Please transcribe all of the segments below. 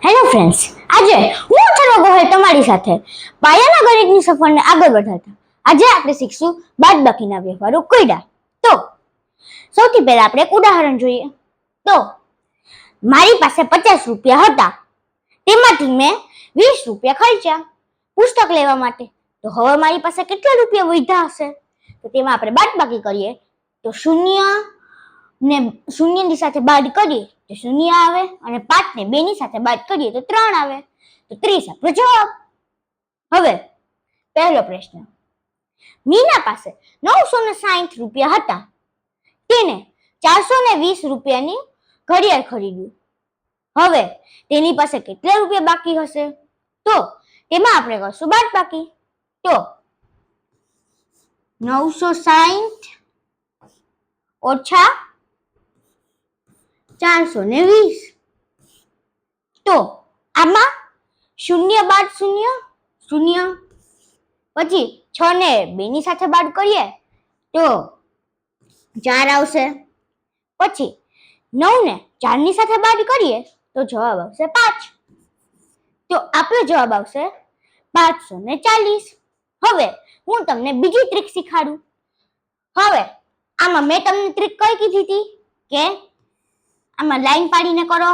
Hello friends, આજે હું અથર્વ ગોહિલ તમારી સાથે પાયાના ગણિતની સફરને આગળ વધારતા આજે આપણે શીખશું બાદબાકીના વ્યવહારો કોયડા. તો સૌથી પહેલા આપણે એક ઉદાહરણ જોઈએ. તો મારી પાસે 50 રૂપિયા હતા, તેમાંથી મેં 20 રૂપિયા ખર્ચ્યા પુસ્તક લેવા માટે. તો હવે મારી પાસે કેટલા રૂપિયા વધ્યા હશે? તો તેમાં આપણે બાદબાકી કરીએ તો શૂન્યની સાથે બાદ કરીએ તો 0 આવે અને 5 ને 2 ની સાથે બાદ કરીએ તો 3 આવે. તો 30 આપણો જવાબ. હવે પહેલો પ્રશ્ન, મીના પાસે 960 રૂપિયા હતા, તેને 420 રૂપિયાની ઘડિયાળ ખરીદ્યું. હવે તેની પાસે કેટલા રૂપિયા બાકી હશે? તો તેમાં આપણે કરશું બાદબાકી. તો 960 ઓછા 420. તો આમાં 0 બાદ 0 0, પછી 6 ને 2 ની સાથે બાદ કરીએ તો 4 આવશે. પછી 9 ને 4 ની સાથે બાદ કરીએ તો જવાબ આવશે 5. તો આપણો જવાબ આવશે 540. હવે હું તમને બીજી ટ્રીક શીખાડું. હવે આમાં મેં તમને ટ્રીક કઈ કીધી હતી કે આમાં લાઈન પાડીને કરો,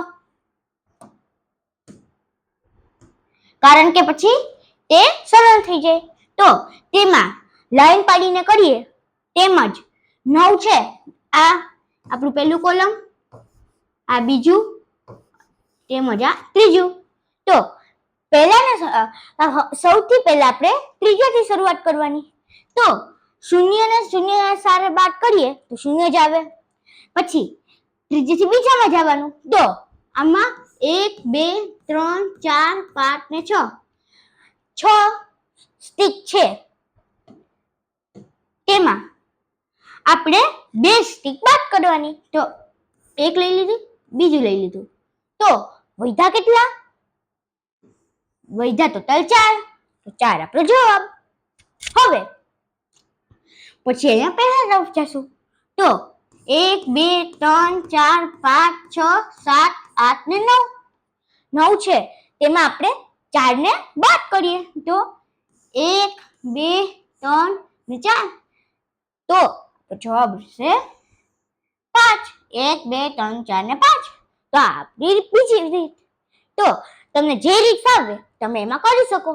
કારણ કે પછી તે સરળ થઈ જાય. તો તેમાં લાઈન પાડીને કરીએ તેમજ 9 છે, આ આપણું પહેલું કોલમ, આ બીજું તેમજ આ ત્રીજું. તો સૌથી પહેલા આપણે ત્રીજાથી શરૂઆત કરવાની. તો 0 ને 0 સાથે બાદ કરીએ તો 0 જ આવે. પછી ત્રીજેથી બીજામાં જવાનું. તો આમાં 1 2 3 4 5 ને 6 સ્ટીક છે, તેમાં આપણે 2 સ્ટીક બાદ કરવાની. તો એક લઈ લીધી, બીજું લઈ લીધું. તો વધ્યા કેટલા? વધ્યા ટોટલ 4. તો 4 આપણો જવાબ. હવે પછી અહીંયા પહેલા તરફ જશું. તો 1 2 3 4 5 6 7 8 ને 9 છે, તેમાં આપણે 4 ને બાદ કરીએ તો 1 2 3 ને 4. તો જવાબ છે 5. 1 2 3 4 ને 5. તો આપણી બીજી રીત. તો તમને જે રીત ફાવે તમે એમાં કરી શકો.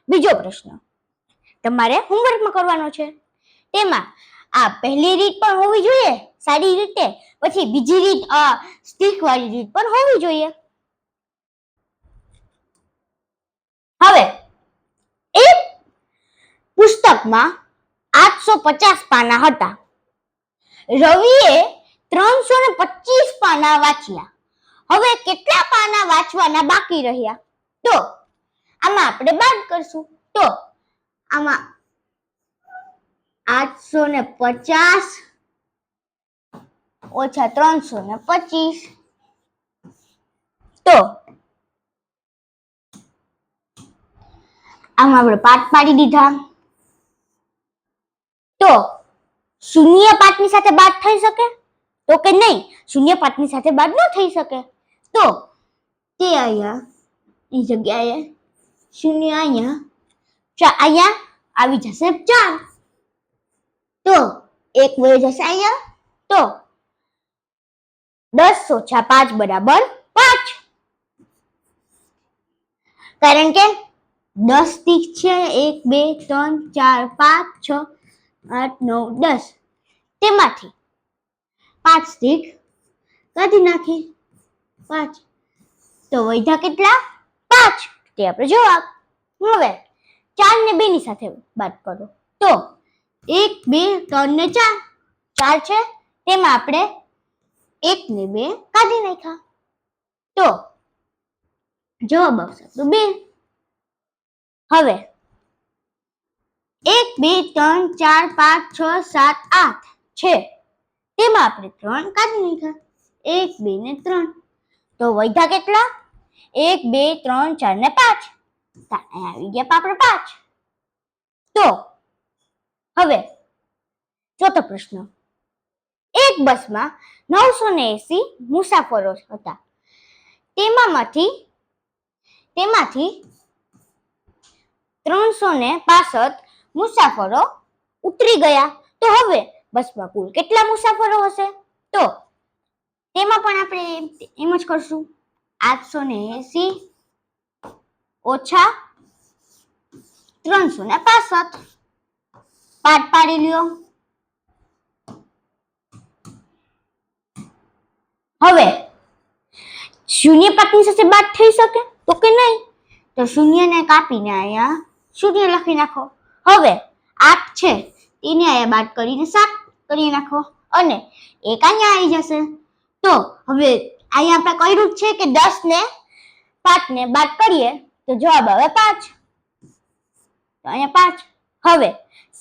બીજો પ્રશ્ન તમારે હોમવર્કમાં કરવાનો છે. તેમાં આ પહેલી રીત પણ હોવી જોઈએ સારી રીતે, પછી બીજી રીત સ્ટીક વાળી રીત પણ હોવી જોઈએ. હવે એક પુસ્તકમાં 850 પાના હતા. રવિએ 325 પાના વાંચ્યા. હવે કેટલા પાના વાંચવાના બાકી રહ્યા? તો આમાં આપણે બાદ કરશું. તો આમાં 850 ઓછા 325. તો આમાં આપણે 5 પાડી દીધા. તો 0 5 ની સાથે બાદ થઈ શકે? તો કે નહીં, 0 5 ની સાથે બાદ ન થઈ શકે. તો તે અહીંયા ની જગ્યાએ 0 અહીંયા આવી જશે 4. તો 1 વહી જશે અહીંયા. તો 10 ઓછા 5 બરાબર 5. કારણ કે 10 સ્ટીક છે, 1 2 3 4 5 6 8 9 10, તેમાંથી 5 સ્ટીક કાઢી નાખી 5. તો વધ્યા કેટલા? 5. તે આપણો જવાબ. હવે 4 ને 2 ની સાથે બાદ કરો. તો 1 2 3 ને 4 છે, તેમાં આપણે 1 ને 2 કાઢી નાખ્યા. તો જવાબ આવશે તો 2. હવે 1 2 3 4 5 6 7 8 છે, તેમાં આપણે 3 કાઢી નાખ્યા. 1 2 ને 3. તો વધ્યા કેટલા? 1 2 3 4 ને 5. આવી ગયા આપણે 5. તો હવે ચોથો પ્રશ્ન, એક બસમાં 980 મુસાફરો હતા. તેમાંથી 365 મુસાફરો ઉતરી ગયા. તો હવે બસમાં કુલ કેટલા મુસાફરો હશે? તો તેમાં પણ આપણે એમ જ કરશું, 880 ઓછા 365. પાટ પાડી લ્યો. હવે શૂન્ય પાટની સાથે બાદ થઈ શકે? તો કે નહીં. તો શૂન્યને કાપીને અહીંયા શૂન્ય લખી નાખો. હવે 8 છે એને અહીંયા બાદ કરીને 7 કરી નાખો અને એક અહીંયા આવી જશે. તો હવે અહીંયા આપણે કર્યું છે કે 10 ને 5 ને બાદ કરીએ તો જવાબ આવે 5. તો અહીંયા 5. હવે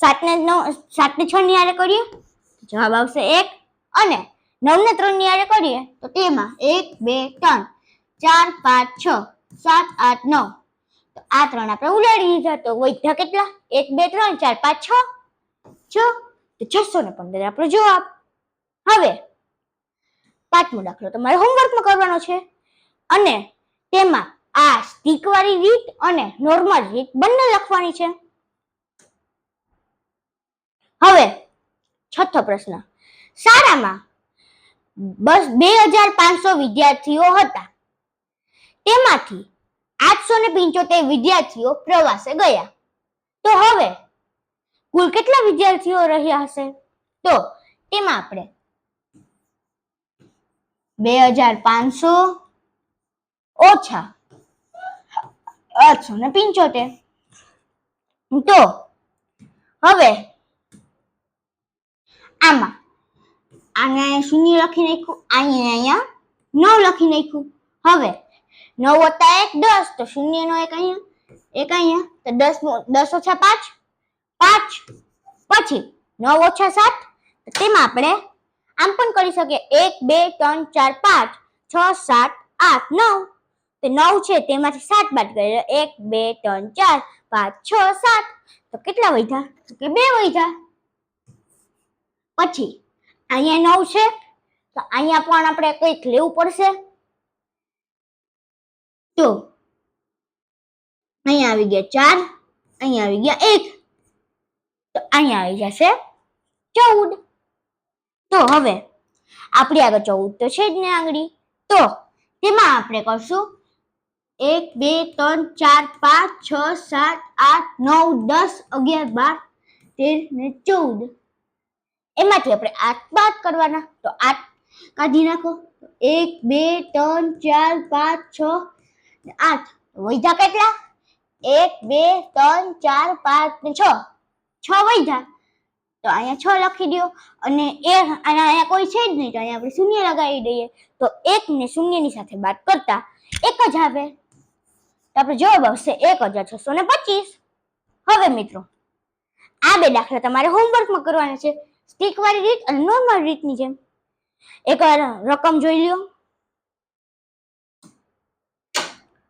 7 ને 6 ની હારે કરીએ જવાબ આવશે 1 અને 9 ને 3 ની હારે કરીએ તો તેમાં 1 2 3 4 5 6 7 8 9. તો આ 3 આપણે ઉડાડી દીધા. તો વધ્યા કેટલા? 1 2 3 4 5 6. તો 615 આપણો જવાબ. હવે 5મો દાખલો તમારે હોમવર્કમાં કરવાનો છે અને તેમાં આ સ્ટીક વાળી રીત અને નોર્મલ રીત બંને લખવાની છે. હવે 6થો પ્રશ્ન. શાળામાં બસ 2500 વિદ્યાર્થીઓ હતા. તેમાંથી 875 વિદ્યાર્થીઓ પ્રવાસે ગયા. તો હવે કુલ કેટલા વિદ્યાર્થીઓ રહ્યા હશે? તો તેમાં આપણે 2500 ઓછા 875. તો હવે આમાં અહીંયા શૂન્ય લખી નાખ્યું, અહીંયા 9 લખી નાખ્યું. હવે 9 વત્તા 1 10. તો શૂન્ય નો એક અહીંયા તો 10 ઓછા 5 5. પછી 9 ઓછા 7. તેમાં આપણે આમ પણ કરી શકીએ 1 2 3 4 5 6 7 8 9. તો 9 છે તેમાંથી 7 બાદ કરીએ 1 2 3 4 5 6 7. તો કેટલા વધ્યા? તો કે 2 વધ્યા. પછી અહીંયા 9 છે તો અહીંયા પણ આપણે કંઈક લેવું પડશે. તો અહીંયા આવી ગયા 4, અહીંયા આવી ગયા 1. તો અહીંયા આવી જશે 14. તો હવે આપણી આગળ 14 તો છે જ ને આંગળી. તો તેમાં આપણે કરશું 1 2 3 4 5 6 7 8 9 10 11 12 13 ને 14. એમાંથી આપણે 8 બાદ કરવાના. તો 8 કાઢી નાખો. 1 2 3 4 5 6 8. વધ્યા કેટલા? 1 2 3 4 5 ને 6. 6 વધ્યા. તો અહીંયા 6 લખી દો અને અહીંયા કોઈ છે જ નહીં તો અહીંયા આપણે શૂન્ય લગાવી દઈએ. તો 1 ને શૂન્યની સાથે બાદ કરતા 1 જ આવે. તો આપણે જવાબ આવશે 1625. હવે મિત્રો આ બે દાખલા તમારે હોમવર્કમાં કરવાના છે, સ્ટીક વાળી રીત અને નોર્મલ રીતની જેમ. એકવાર રકમ જોઈ લ્યો.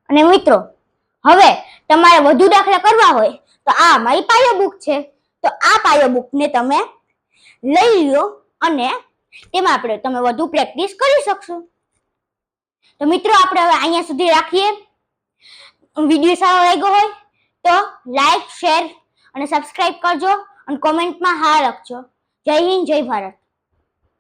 અને મિત્રો હવે તમારે વધુ દાખલા કરવા હોય તો આ મારી પાયો બુક છે. તો આ પાયો બુકને તમે લઈ લ્યો અને તેમાં આપણે તમે વધુ પ્રેક્ટિસ કરી શકશો. તો મિત્રો આપણે હવે અહીંયા સુધી રાખીએ. વિડીયો સારો લાગ્યો હોય તો લાઈક શેર અને સબસ્ક્રાઇબ કરજો અને કોમેન્ટમાં હા લખજો. જય હિન્દ, જય ભારત.